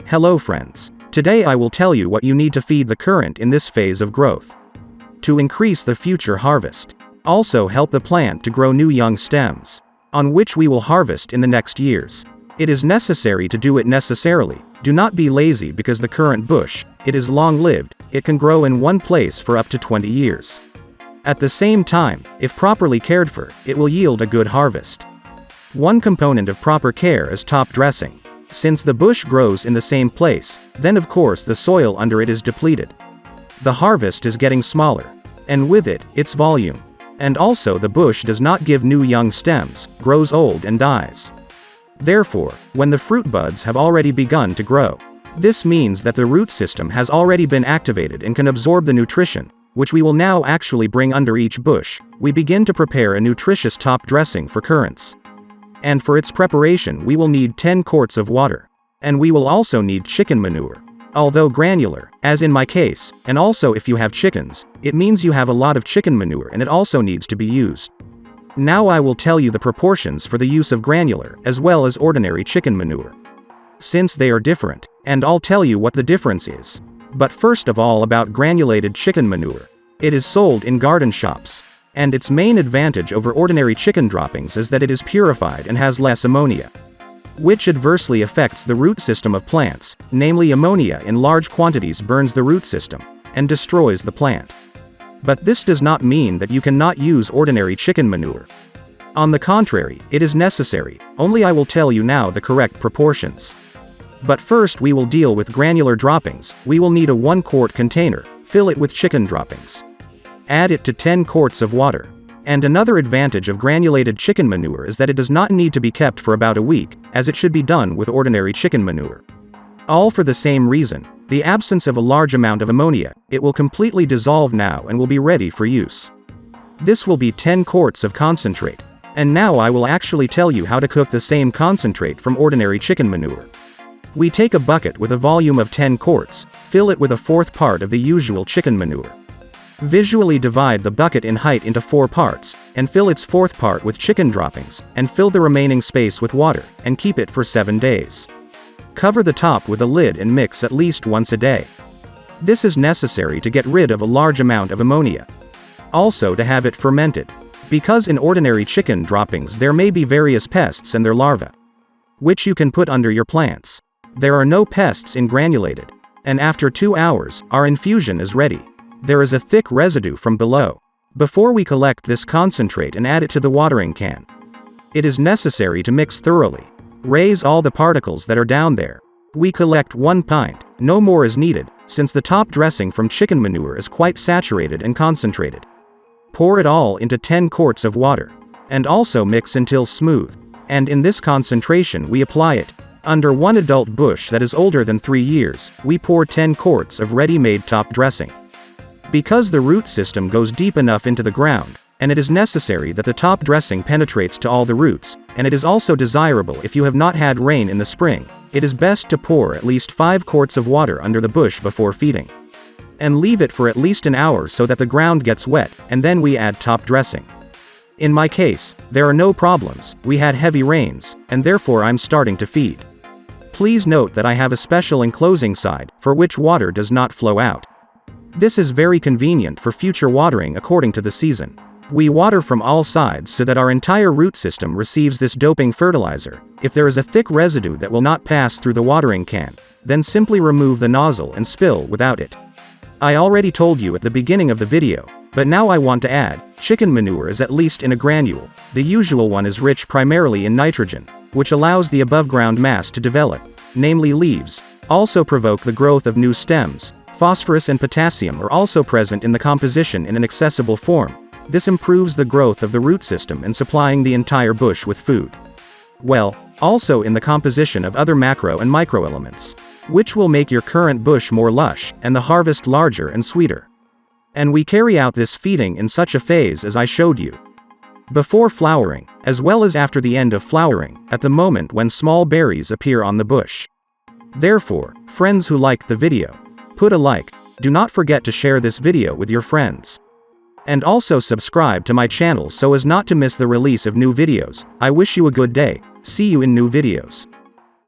Hello friends. Today I will tell you what you need to feed the currant in this phase of growth. To increase the future harvest. Also help the plant to grow new young stems, on which we will harvest in the next years. It is necessary to do it necessarily. Do not be lazy because the currant bush, it is long-lived, it can grow in one place for up to 20 years. At the same time, if properly cared for, it will yield a good harvest. One component of proper care is top dressing. Since the bush grows in the same place, then of course the soil under it is depleted. The harvest is getting smaller, and with it, its volume. And also the bush does not give new young stems, grows old and dies. Therefore, when the fruit buds have already begun to grow, this means that the root system has already been activated and can absorb the nutrition, which we will now actually bring under each bush. We begin to prepare a nutritious top dressing for currants. And for its preparation we will need 10 quarts of water. And we will also need chicken manure. Although granular, as in my case, and also if you have chickens, it means you have a lot of chicken manure and it also needs to be used. Now I will tell you the proportions for the use of granular as well as ordinary chicken manure. Since they are different, and I'll tell you what the difference is. But first of all about granulated chicken manure. It is sold in garden shops. And its main advantage over ordinary chicken droppings is that it is purified and has less ammonia, which adversely affects the root system of plants, namely ammonia in large quantities burns the root system, and destroys the plant. But this does not mean that you cannot use ordinary chicken manure. On the contrary, it is necessary, only I will tell you now the correct proportions. But first we will deal with granular droppings. We will need a 1-quart container, fill it with chicken droppings. Add it to 10 quarts of water. And another advantage of granulated chicken manure is that it does not need to be kept for about a week, as it should be done with ordinary chicken manure. All for the same reason, the absence of a large amount of ammonia, it will completely dissolve now and will be ready for use. This will be 10 quarts of concentrate. And now I will actually tell you how to cook the same concentrate from ordinary chicken manure. We take a bucket with a volume of 10 quarts, fill it with a 1/4 part of the usual chicken manure. Visually divide the bucket in height into 4 parts, and fill its 4th part with chicken droppings, and fill the remaining space with water, and keep it for 7 days. Cover the top with a lid and mix at least once a day. This is necessary to get rid of a large amount of ammonia. Also to have it fermented. Because in ordinary chicken droppings there may be various pests and their larvae, which you can put under your plants. There are no pests in granulated. And after 2 hours, our infusion is ready. There is a thick residue from below. Before we collect this concentrate and add it to the watering can, it is necessary to mix thoroughly. Raise all the particles that are down there. We collect 1 pint, no more is needed, since the top dressing from chicken manure is quite saturated and concentrated. Pour it all into 10 quarts of water. And also mix until smooth. And in this concentration we apply it. Under 1 adult bush that is older than 3 years, we pour 10 quarts of ready-made top dressing. Because the root system goes deep enough into the ground, and it is necessary that the top dressing penetrates to all the roots, and it is also desirable if you have not had rain in the spring, it is best to pour at least 5 quarts of water under the bush before feeding. And leave it for at least an hour so that the ground gets wet, and then we add top dressing. In my case, there are no problems, we had heavy rains, and therefore I'm starting to feed. Please note that I have a special enclosing side, for which water does not flow out. This is very convenient for future watering according to the season. We water from all sides so that our entire root system receives this doping fertilizer. If there is a thick residue that will not pass through the watering can, then simply remove the nozzle and spill without it. I already told you at the beginning of the video, but now I want to add, chicken manure is at least in a granule. The usual one is rich primarily in nitrogen, which allows the above-ground mass to develop, namely leaves, also provoke the growth of new stems. Phosphorus and potassium are also present in the composition in an accessible form. This improves the growth of the root system and supplying the entire bush with food. Well, also in the composition of other macro and microelements, which will make your currant bush more lush, and the harvest larger and sweeter. And we carry out this feeding in such a phase as I showed you. Before flowering, as well as after the end of flowering, at the moment when small berries appear on the bush. Therefore, friends who liked the video, put a like, do not forget to share this video with your friends. And also subscribe to my channel so as not to miss the release of new videos. I wish you a good day, see you in new videos.